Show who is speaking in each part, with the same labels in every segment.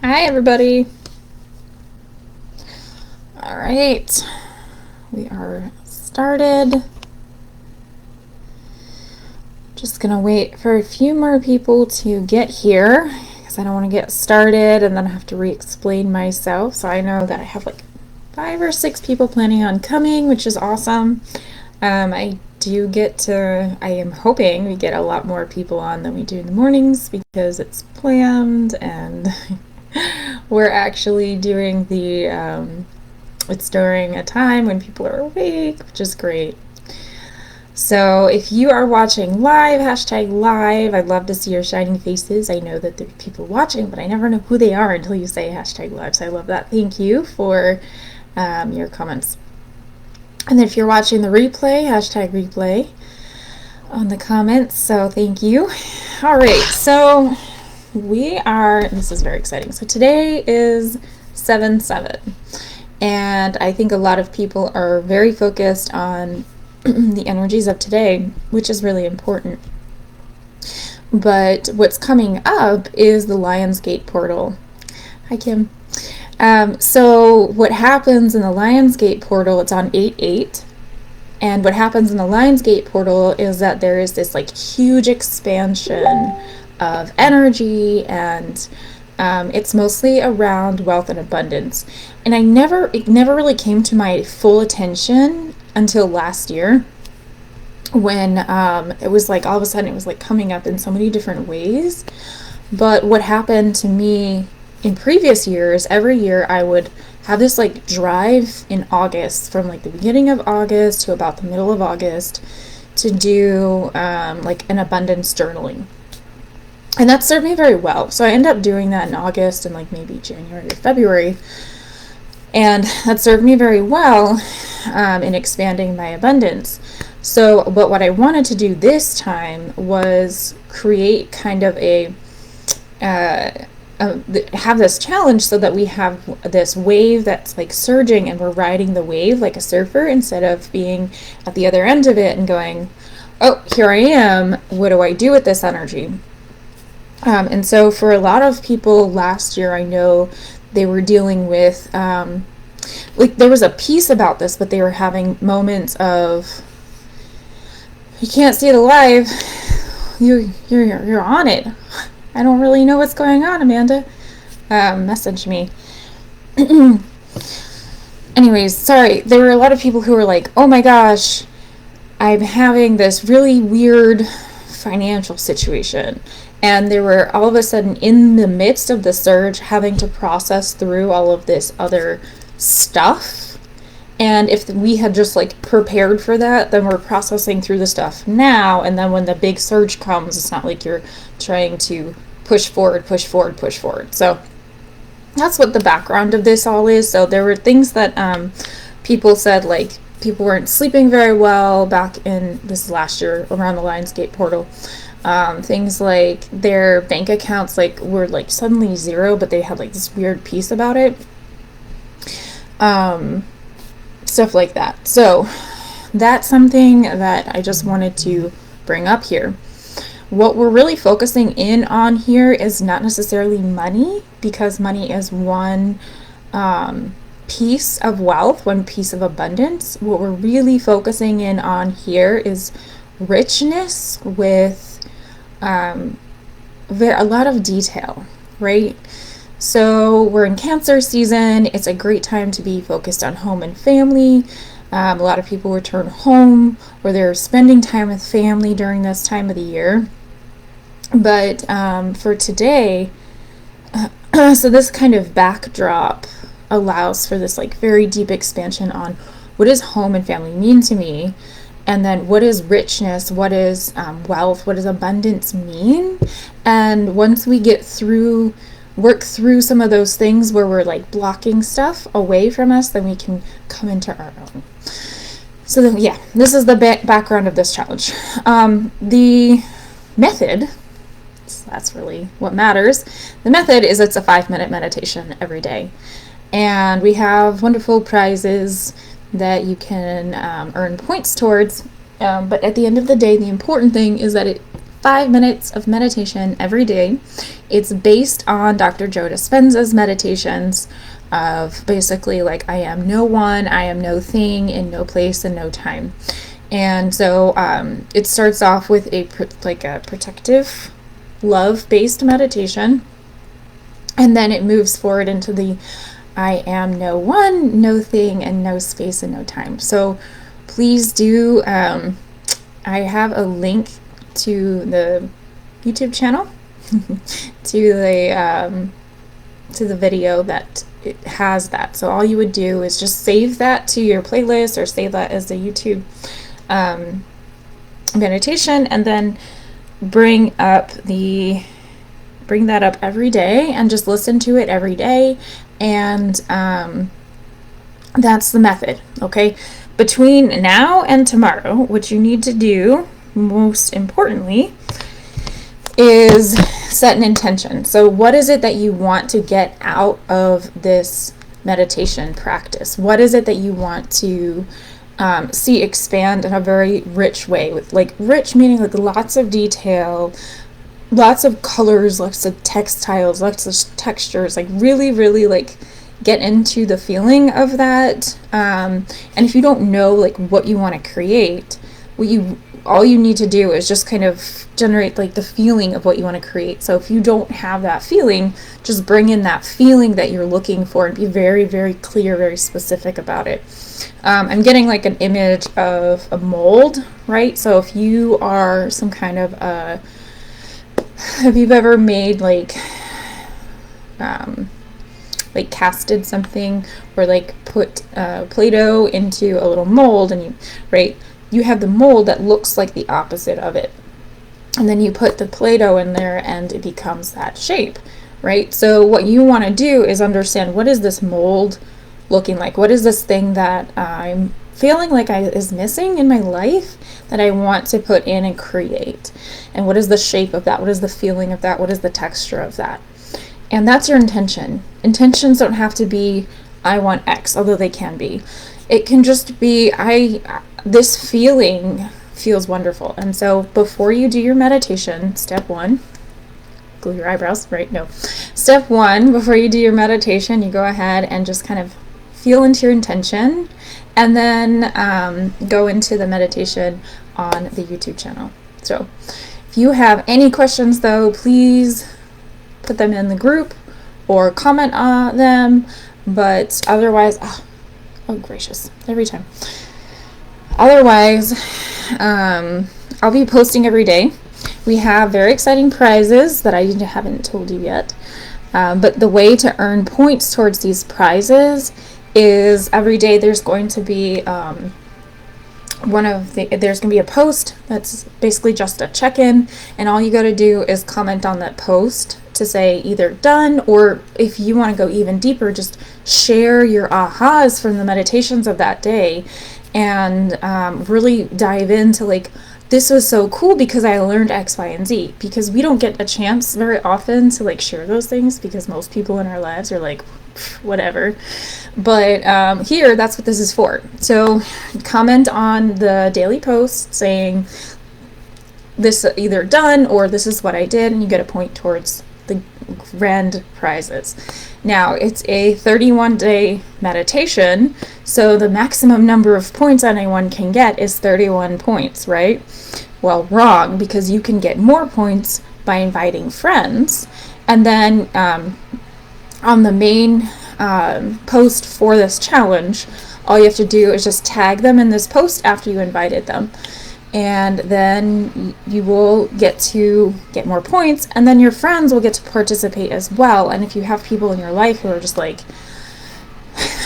Speaker 1: Hi, everybody. All right, we are started. Just gonna wait for a few more people to get here because I don't want to get started and then have to re-explain myself. So I know that I have like 5 or 6 people planning on coming, which is awesome. I am hoping we get a lot more people on than we do in the mornings because it's planned and we're actually doing it's during a time when people are awake, which is great. So if you are watching live, hashtag live, I'd love to see your shining faces. I know that there are people watching, but I never know who they are until you say hashtag live. So I love that. Thank you for your comments. And if you're watching the replay, hashtag replay on the comments. So thank you. All right. So this is very exciting. So today is 7/7. And I think a lot of people are very focused on the energies of today, which is really important. But what's coming up is the Lionsgate portal. Hi, Kim. So what happens in the Lionsgate portal, it's on 8/8. And what happens in the Lionsgate portal is that there is this like huge expansion of energy, and it's mostly around wealth and abundance. And it never really came to my full attention until last year when it was like all of a sudden it was like coming up in so many different ways. But what happened to me in previous years, every year I would have this like drive in August, from like the beginning of August to about the middle of August, to do like an abundance journaling. And that served me very well. So I ended up doing that in August and like maybe January or February. And that served me very well in expanding my abundance. But what I wanted to do this time was create kind of have this challenge so that we have this wave that's like surging and we're riding the wave like a surfer, instead of being at the other end of it and going, oh, here I am, what do I do with this energy? And so for a lot of people last year, I know they were dealing with, like there was a piece about this, but they were having moments of, you can't see the live, you're on it. I don't really know what's going on, Amanda. Message me. Anyways, sorry. There were a lot of people who were like, oh my gosh, I'm having this really weird financial situation. And they were all of a sudden in the midst of the surge having to process through all of this other stuff. And if we had just like prepared for that, then we're processing through the stuff now. And then when the big surge comes, it's not like you're trying to push forward. So that's what the background of this all is. So there were things that people said, like people weren't sleeping very well back in this last year around the Lionsgate portal. Things like their bank accounts like were like suddenly zero, but they had like this weird piece about it. Stuff like that. So that's something that I just wanted to bring up here. What we're really focusing in on here is not necessarily money, because money is one piece of wealth, one piece of abundance. What we're really focusing in on here is richness with a lot of detail, right? So we're in Cancer season. It's a great time to be focused on home and family. A lot of people return home, or they're spending time with family during this time of the year. But for today, so this kind of backdrop allows for this like very deep expansion on what does home and family mean to me, and then what is richness, what is wealth, what does abundance mean. And once we work through some of those things where we're like blocking stuff away from us, then we can come into our own. So then, yeah, this is the background of this challenge. The method, so that's really what matters. The method is it's a 5-minute meditation every day. And we have wonderful prizes that you can earn points towards. But at the end of the day, the important thing is that it 5 minutes of meditation every day. It's based on Dr. Joe Dispenza's meditations of basically like, I am no one, I am no thing, in no place and no time. And so it starts off with a protective, love-based meditation, and then it moves forward into the I am no one, no thing, and no space and no time. So please do, I have a link to the YouTube channel, to the video that it has that. So all you would do is just save that to your playlist or save that as a YouTube meditation, and then bring that up every day and just listen to it every day. And that's the method. Okay, between now and tomorrow, what you need to do most importantly is set an intention. So what is it that you want to get out of this meditation practice? What is it that you want to see expand in a very rich way? With like rich meaning like lots of detail, lots of colors, lots of textiles, lots of textures, like really, really like get into the feeling of that. And if you don't know like what you want to create, all you need to do is just kind of generate like the feeling of what you want to create. So if you don't have that feeling, just bring in that feeling that you're looking for and be very, very clear, very specific about it. I'm getting like an image of a mold, right? So if you are some kind of have you ever made like casted something, or like put Play-Doh into a little mold, and you have the mold that looks like the opposite of it, and then you put the Play-Doh in there and it becomes that shape, right? So what you want to do is understand, what is this mold looking like? What is this thing that I'm feeling like is missing in my life that I want to put in and create? And what is the shape of that? What is the feeling of that? What is the texture of that? And that's your intention. Intentions don't have to be, I want X, although they can be. It can just be, this feeling feels wonderful. And so before you do your meditation, step 1, glue your eyebrows, right? No. Step 1, before you do your meditation, you go ahead and just kind of feel into your intention, and then go into the meditation on the YouTube channel. So if you have any questions though, please put them in the group or comment on them. But otherwise, oh gracious, every time. Otherwise, I'll be posting every day. We have very exciting prizes that I haven't told you yet. But the way to earn points towards these prizes is every day there's going to be there's going to be a post that's basically just a check-in, and all you got to do is comment on that post to say either done, or if you want to go even deeper, just share your ahas from the meditations of that day, and really dive into like, this was so cool because I learned X, Y, and Z. Because we don't get a chance very often to like share those things, because most people in our lives are like, whatever. But here, that's what this is for. So comment on the daily post saying this either done or this is what I did, and you get a point towards the grand prizes. Now, it's a 31-day meditation, so the maximum number of points anyone can get is 31 points, right? Well, wrong, because you can get more points by inviting friends. And then on the main post for this challenge, all you have to do is just tag them in this post after you invited them. And then you will get to get more points, and then your friends will get to participate as well. And if you have people in your life who are just like,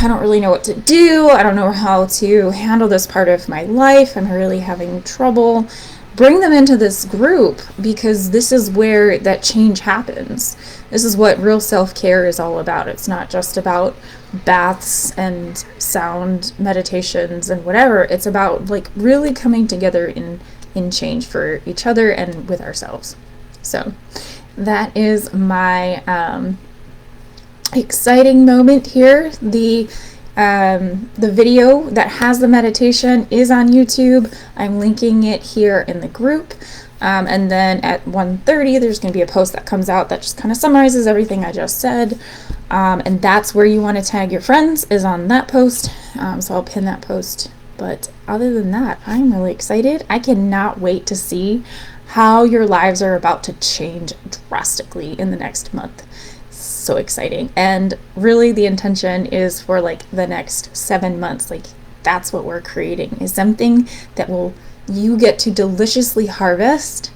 Speaker 1: I don't really know what to do, I don't know how to handle this part of my life, I'm really having trouble, bring them into this group, because this is where that change happens. This is what real self-care is all about. It's not just about baths and sound meditations and whatever. It's about like really coming together in change for each other and with ourselves. So that is my exciting moment here. The video that has the meditation is on YouTube. I'm linking it here in the group. And then at 1:30, there's going to be a post that comes out that just kind of summarizes everything I just said. And that's where you want to tag your friends, is on that post. So I'll pin that post. But other than that, I'm really excited. I cannot wait to see how your lives are about to change drastically in the next month. So exciting. And really the intention is for like the next 7 months. Like, that's what we're creating, is something that you get to deliciously harvest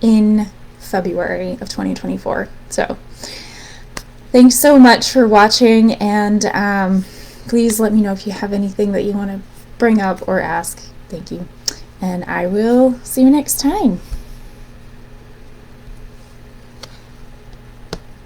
Speaker 1: in February of 2024. So thanks so much for watching, and please let me know if you have anything that you want to bring up or ask. Thank you. And I will see you next time.